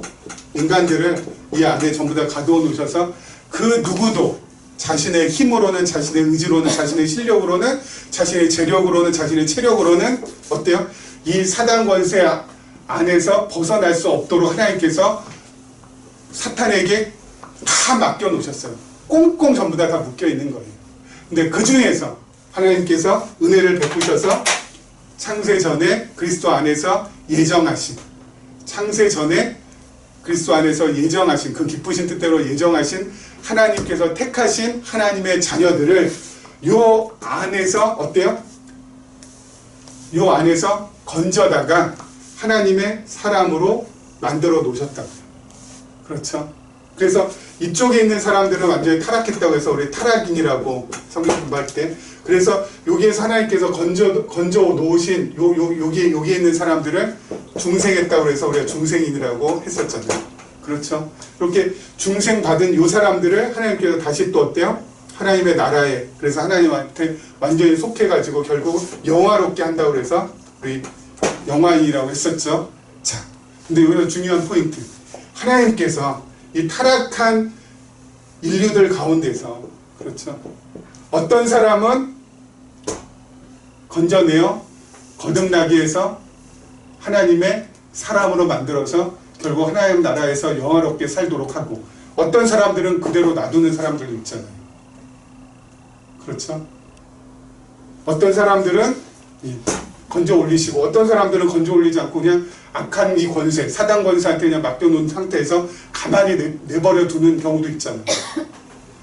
인간들을 이 안에 전부 다 가두어 놓으셔서 그 누구도 자신의 힘으로는, 자신의 의지로는, 자신의 실력으로는, 자신의 재력으로는, 자신의 체력으로는 어때요? 이 사단 권세 안에서 벗어날 수 없도록 하나님께서 사탄에게 다 맡겨 놓으셨어요. 꽁꽁 전부 다 묶여 있는 거예요. 근데 그 중에서 하나님께서 은혜를 베푸셔서 창세 전에 그리스도 안에서 예정하신, 창세 전에 그리스도 안에서 예정하신, 그 기쁘신 뜻대로 예정하신 하나님께서 택하신 하나님의 자녀들을 요 안에서 어때요? 요 안에서 건져다가 하나님의 사람으로 만들어 놓으셨다고요. 그렇죠? 그래서 이쪽에 있는 사람들은 완전히 타락했다고 해서 우리 타락인이라고 성경 공부할 때, 그래서 여기에서 하나님께서 건져 놓으신 여기에 있는 사람들을 중생했다고 해서 우리가 중생인이라고 했었잖아요. 그렇죠? 이렇게 중생 받은 요 사람들을 하나님께서 다시 또 어때요? 하나님의 나라에, 그래서 하나님한테 완전히 속해가지고 결국 영화롭게 한다고 해서 우리 영화인이라고 했었죠. 자, 근데 여기서 중요한 포인트. 하나님께서 이 타락한 인류들 가운데서, 그렇죠? 어떤 사람은 건져내어 거듭나게 해서 하나님의 사람으로 만들어서 결국 하나님 나라에서 영화롭게 살도록 하고, 어떤 사람들은 그대로 놔두는 사람들도 있잖아요. 그렇죠? 어떤 사람들은 건져 올리시고, 어떤 사람들은 건져 올리지 않고 그냥 악한 이 권세, 사단 권세한테 그냥 맡겨놓은 상태에서 가만히 내버려 두는 경우도 있잖아요.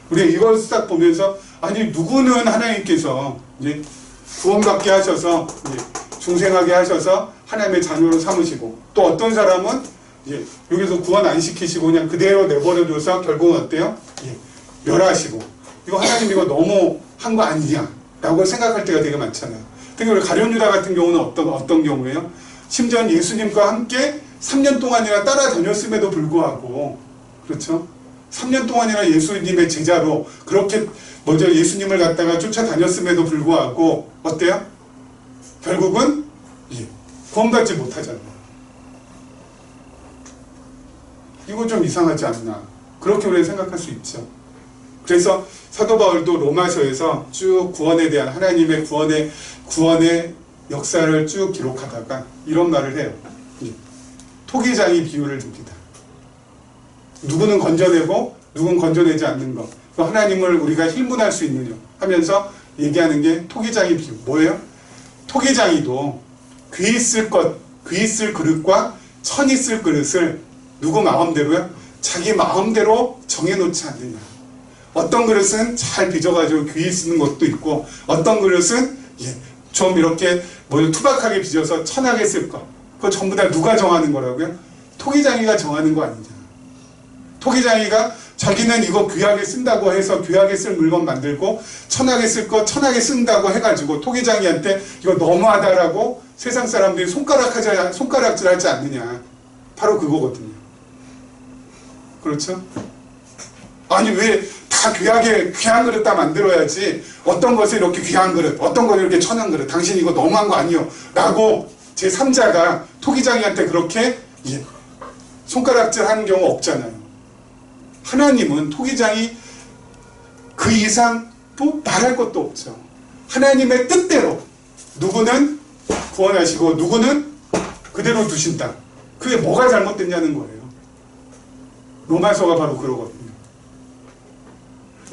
우리가 이걸 싹 보면서, 아니 누구는 하나님께서 이제 구원받게 하셔서 중생하게 하셔서 하나님의 자녀로 삼으시고, 또 어떤 사람은 이제 여기서 구원 안 시키시고 그냥 그대로 내버려 둬서 결국은 어때요? 멸하시고, 이거 하나님 이거 너무 한 거 아니냐 라고 생각할 때가 되게 많잖아요. 특히 우리 가룟 유다 같은 경우는 어떤 경우예요? 심지어 예수님과 함께 3년 동안이나 따라다녔음에도 불구하고, 그렇죠? 3년 동안이나 예수님의 제자로 그렇게 먼저 예수님을 갖다가 쫓아다녔음에도 불구하고 어때요? 결국은 구원받지 못하잖아요. 이거 좀 이상하지 않나, 그렇게 우리는 생각할 수 있죠. 그래서 사도 바울도 로마서에서 쭉 구원에 대한 하나님의 구원의 역사를 쭉 기록하다가 이런 말을 해요. 토기장이 비유를 듭니다. 누구는 건져내고 누구는 건져내지 않는 것, 하나님을 우리가 힐문할 수 있느냐 하면서 얘기하는 게 토기장의 비유. 뭐예요? 토기장이도 귀 있을 그릇과 천 있을 그릇을 누구 마음대로요? 자기 마음대로 정해놓지 않느냐. 어떤 그릇은 잘 빚어가지고 귀 쓰는 것도 있고, 어떤 그릇은 좀 이렇게 투박하게 빚어서 천하게 쓸 것. 그거 전부 다 누가 정하는 거라고요? 토기장이가 정하는 거 아니냐. 토기장이가 자기는 이거 귀하게 쓴다고 해서 귀하게 쓸 물건 만들고, 천하게 쓸 거 천하게 쓴다고 해가지고 토기장이한테 이거 너무하다라고 세상 사람들이 손가락질 하지 않느냐. 바로 그거거든요. 그렇죠? 아니 왜 다 귀한 그릇 다 만들어야지, 어떤 것을 이렇게 귀한 그릇, 어떤 것을 이렇게 천한 그릇, 당신 이거 너무한 거 아니요 라고 제3자가 토기장이한테 그렇게 손가락질 하는 경우 없잖아요. 하나님은 토기장이 그 이상 또 말할 것도 없죠. 하나님의 뜻대로 누구는 구원하시고 누구는 그대로 두신다. 그게 뭐가 잘못됐냐는 거예요. 로마서가 바로 그러거든요.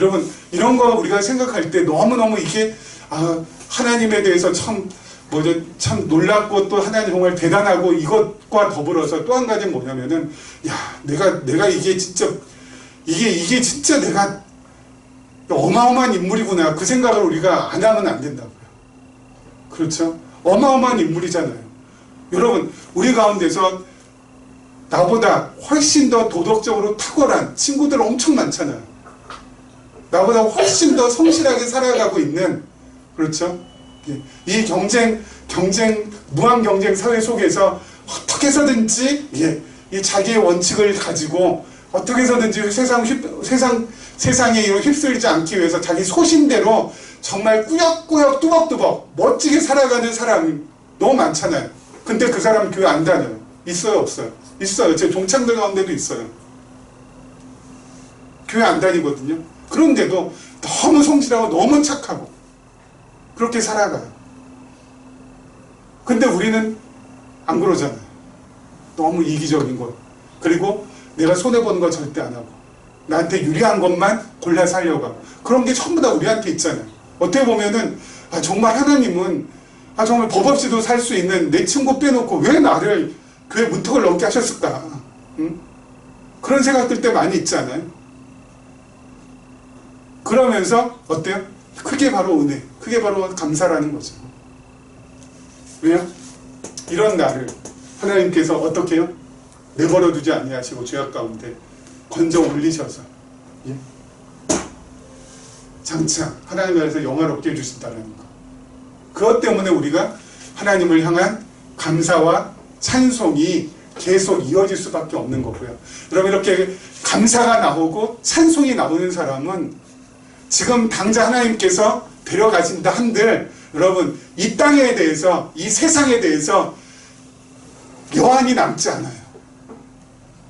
여러분, 이런 거 우리가 생각할 때 너무너무 이게 하나님에 대해서 참 놀랍고, 또 하나님 정말 대단하고, 이것과 더불어서 또 한 가지는 뭐냐면은, 내가 이게 진짜 내가 어마어마한 인물이구나, 그 생각을 우리가 안 하면 안 된다고요. 그렇죠? 어마어마한 인물이잖아요. 여러분, 우리 가운데서 나보다 훨씬 더 도덕적으로 탁월한 친구들 엄청 많잖아요. 나보다 훨씬 더 성실하게 살아가고 있는, 그렇죠? 이 무한 경쟁 사회 속에서 어떻게 해서든지 이 자기의 원칙을 가지고 어떻게 해서든지 세상에 휩쓸리지 않기 위해서 자기 소신대로 정말 꾸역꾸역 뚜벅뚜벅 멋지게 살아가는 사람이 너무 많잖아요. 근데 그 사람은 교회 안 다녀요. 있어요, 없어요? 있어요. 제 동창들 가운데도 있어요. 교회 안 다니거든요. 그런데도 너무 성실하고 너무 착하고 그렇게 살아가요. 근데 우리는 안 그러잖아요. 너무 이기적인 것, 그리고 내가 손해보는 거 절대 안 하고 나한테 유리한 것만 골라 살려고 하고, 그런 게 전부 다 우리한테 있잖아요. 어떻게 보면은 정말 하나님은 정말 법 없이도 살 수 있는 내 친구 빼놓고 왜 나를 교회 문턱을 넘게 하셨을까? 응? 그런 생각들 때 많이 있잖아요. 그러면서 어때요? 그게 바로 은혜, 그게 바로 감사라는 거죠. 왜요? 이런 나를 하나님께서 어떻게 해요? 내버려 두지 아니하시고 죄악 가운데 건져 올리셔서 장차 하나님 안에서 영화롭게 해주신다는 거. 그것 때문에 우리가 하나님을 향한 감사와 찬송이 계속 이어질 수밖에 없는 거고요. 여러분, 이렇게 감사가 나오고 찬송이 나오는 사람은 지금 당장 하나님께서 데려가신다 한들, 여러분, 이 땅에 대해서, 이 세상에 대해서 여한이 남지 않아요.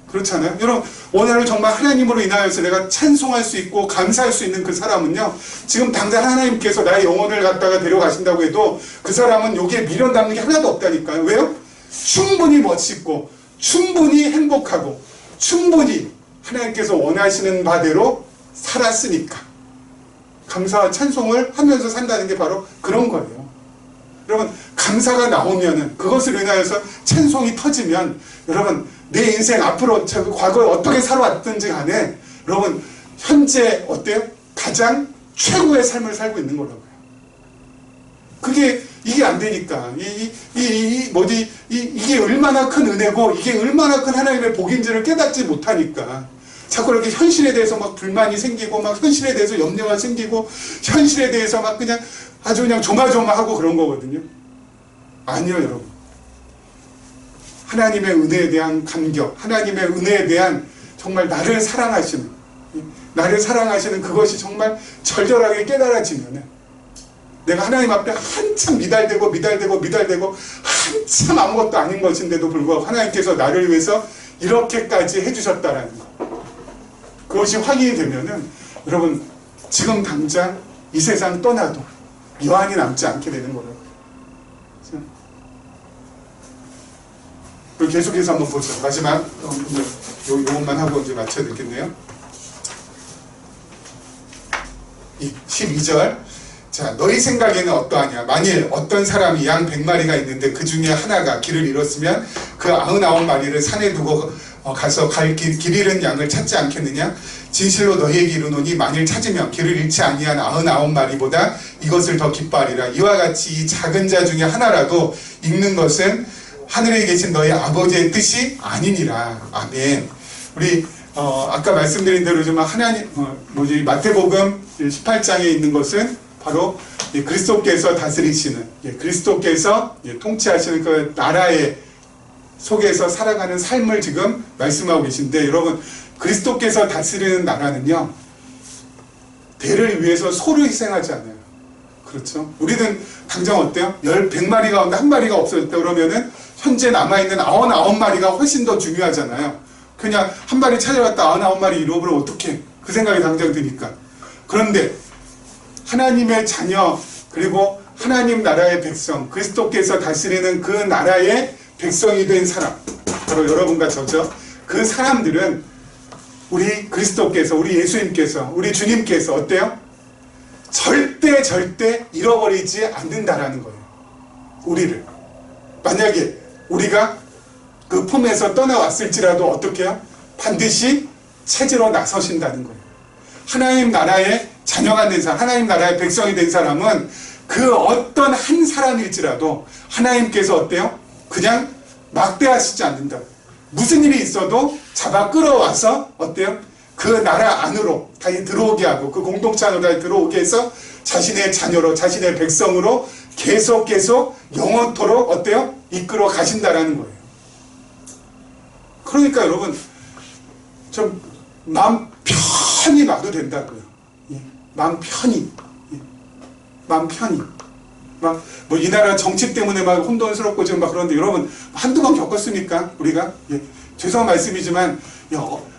그렇잖아요. 여러분, 오늘 정말 하나님으로 인하여서 내가 찬송할 수 있고 감사할 수 있는 그 사람은요, 지금 당장 하나님께서 나의 영혼을 갖다가 데려가신다고 해도 그 사람은 여기에 미련 남는 게 하나도 없다니까요. 왜요? 충분히 멋있고 충분히 행복하고 충분히 하나님께서 원하시는 바대로 살았으니까 감사와 찬송을 하면서 산다는 게 바로 그런 거예요. 여러분, 감사가 나오면은, 그것을 인하여서 찬송이 터지면, 여러분, 내 인생 앞으로 과거에 어떻게 살아왔든지 간에 여러분, 현재 어때요? 가장 최고의 삶을 살고 있는 거라고요. 이게 안 되니까 이게 얼마나 큰 은혜고 이게 얼마나 큰 하나님의 복인지를 깨닫지 못하니까 자꾸 이렇게 현실에 대해서 막 불만이 생기고, 막 현실에 대해서 염려가 생기고, 현실에 대해서 막 그냥 아주 그냥 조마조마하고 그런 거거든요. 아니요, 여러분. 하나님의 은혜에 대한 감격, 하나님의 은혜에 대한 정말 나를 사랑하시는, 나를 사랑하시는 그것이 정말 절절하게 깨달아지면은 내가 하나님 앞에 한참 미달되고 한참 아무것도 아닌 것인데도 불구하고 하나님께서 나를 위해서 이렇게까지 해주셨다라는 것, 그것이 확인이 되면은 여러분 지금 당장 이 세상 떠나도 여한이 남지 않게 되는 거예요. 그리고 계속해서 한번 보죠. 마지막 요것만 하고 이제 마쳐야 되겠네요. 12절. 자, 너희 생각에는 어떠하냐? 만일 어떤 사람이 양 100마리가 있는데 그 중에 하나가 길을 잃었으면 그 99마리를 산에 두고 가서 길 잃은 양을 찾지 않겠느냐? 진실로 너희에게 이르노니 만일 찾으면 길을 잃지 아니한 99마리보다 이것을 더 기뻐하리라. 이와 같이 이 작은 자 중에 하나라도 잃는 것은 하늘에 계신 너희 아버지의 뜻이 아니니라. 아멘. 우리 아까 말씀드린 대로 좀 하나님 마태복음 18장에 있는 것은 바로 그리스도께서 다스리시는, 그리스도께서 통치하시는 그 나라의 속에서 살아가는 삶을 지금 말씀하고 계신데, 여러분 그리스도께서 다스리는 나라는요 대를 위해서 소를 희생하지 않아요. 그렇죠? 우리는 당장 어때요? 100마리 가운데 한 마리가 없어졌다 그러면은 현재 남아있는 99마리가 훨씬 더 중요하잖아요. 그냥 한 마리 찾아갔다 99마리 잃어버리면 어떡해? 그 생각이 당장 드니까. 그런데 하나님의 자녀, 그리고 하나님 나라의 백성, 그리스도께서 다스리는 그 나라의 백성이 된 사람, 바로 여러분과 저죠. 그 사람들은 우리 그리스도께서, 우리 예수님께서, 우리 주님께서 어때요? 절대 잃어버리지 않는다라는 거예요. 우리를. 만약에 우리가 그 품에서 떠나왔을지라도 어떻게 해요? 반드시 찾으러 나서신다는 거예요. 하나님 나라의 자녀가 된 사람, 하나님 나라의 백성이 된 사람은 그 어떤 한 사람일지라도 하나님께서 어때요? 그냥 막대하시지 않는다. 무슨 일이 있어도 잡아 끌어와서 어때요? 그 나라 안으로 다시 들어오게 하고 그 공동체 안으로 다시 들어오게 해서 자신의 자녀로, 자신의 백성으로 계속 영원토록 어때요? 이끌어 가신다라는 거예요. 그러니까 여러분 좀 마음 편히 놔도 된다고요. 마음 편히. 마음 편히. 막 뭐 이 나라 정치 때문에 막 혼돈스럽고 지금 막 그런데 여러분 한두 번 겪었습니까? 우리가? 죄송한 말씀이지만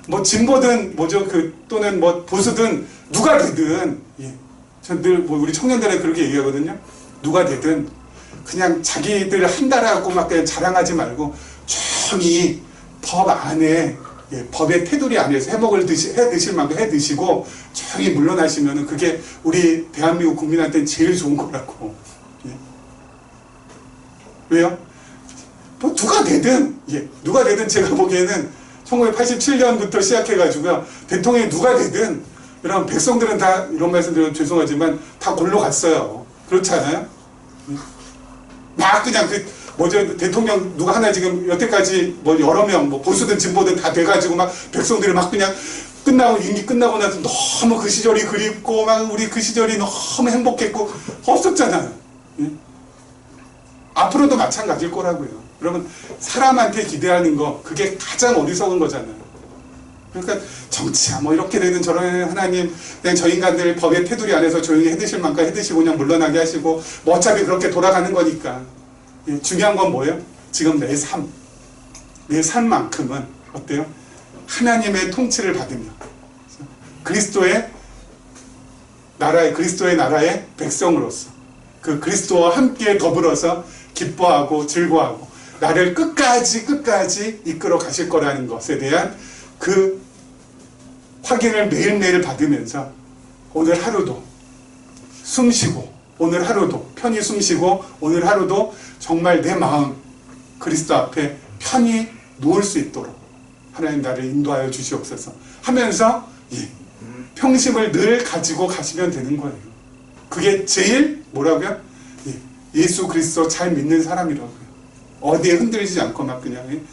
뭐 진보든 뭐죠 또는 뭐 보수든 누가 되든 전 늘 뭐 우리 청년들은 그렇게 얘기하거든요. 누가 되든 그냥 자기들 한다라고 막 그냥 자랑하지 말고 조용히 법 안에 법의 테두리 안에서 해 드실 만큼 해 드시고 조용히 물러나시면은 그게 우리 대한민국 국민한테는 제일 좋은 거라고. 왜요? 뭐 누가 되든 누가 되든 제가 보기에는 1987년부터 시작해가지고요 대통령이 누가 되든 이런 백성들은 다 이런 말씀드리면 죄송하지만 다 골로 갔어요. 그렇지 않아요? 막 그냥 대통령 누가 하나 지금 여태까지 뭐 여러 명 뭐 보수든 진보든 다 돼가지고 막 백성들이 막 그냥 임기 끝나고 나서 너무 그 시절이 그립고 막 우리 그 시절이 너무 행복했고 없었잖아요. 앞으로도 마찬가지일 거라고요. 여러분 사람한테 기대하는 거 그게 가장 어리석은 거잖아요. 그러니까 정치야 뭐 이렇게 되는 저런 하나님 그냥 저 인간들 법의 테두리 안에서 조용히 해드실 만큼 해드시고 그냥 물러나게 하시고 뭐 어차피 그렇게 돌아가는 거니까. 중요한 건 뭐예요? 지금 내 삶만큼은 어때요? 하나님의 통치를 받으며 그리스도의 나라의 백성으로서 그 그리스도와 함께 더불어서 기뻐하고 즐거워하고 나를 끝까지 이끌어 가실 거라는 것에 대한 그 확인을 매일매일 받으면서 오늘 하루도 숨쉬고 오늘 하루도 편히 숨쉬고 오늘 하루도 정말 내 마음 그리스도 앞에 편히 놓을 수 있도록 하나님 나를 인도하여 주시옵소서 하면서 평심을 늘 가지고 가시면 되는 거예요. 그게 제일 뭐라고요? 예수 그리스도 잘 믿는 사람이라고요. 어디에 흔들리지 않고 막 그냥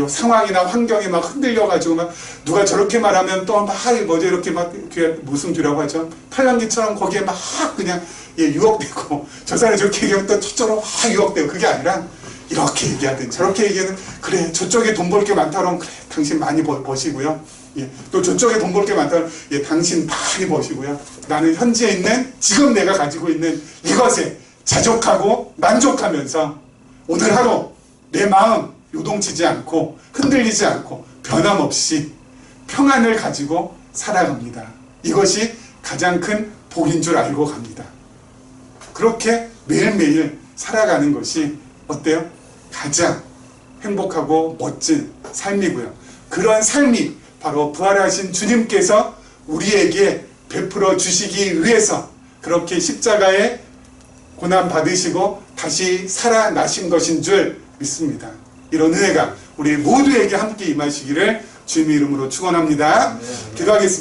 상황이나 환경에 막 흔들려가지고 막 누가 저렇게 말하면 또 막 뭐죠 이렇게 막 무슨 뒤라고 하죠? 팔랑귀처럼 거기에 막 그냥 유혹되고 저 사람이 저렇게 얘기하면 또 저처럼 막 유혹되고 그게 아니라 이렇게 얘기하든 저렇게 얘기하든 그래 저쪽에 돈 벌 게 많다 그러면 그래 당신 많이 버시고요. 예, 또 저쪽에 돈 벌 게 많다 그러면 예, 당신 많이 버시고요. 나는 현재 있는 지금 내가 가지고 있는 이것에 자족하고 만족하면서 오늘 하루 내 마음 요동치지 않고 흔들리지 않고 변함없이 평안을 가지고 살아갑니다. 이것이 가장 큰 복인 줄 알고 갑니다. 그렇게 매일매일 살아가는 것이 어때요? 가장 행복하고 멋진 삶이고요. 그런 삶이 바로 부활하신 주님께서 우리에게 베풀어 주시기 위해서 그렇게 십자가에 고난 받으시고 다시 살아나신 것인 줄 믿습니다. 이런 은혜가 우리 모두에게 함께 임하시기를 주님의 이름으로 축원합니다. 기도하겠습니다.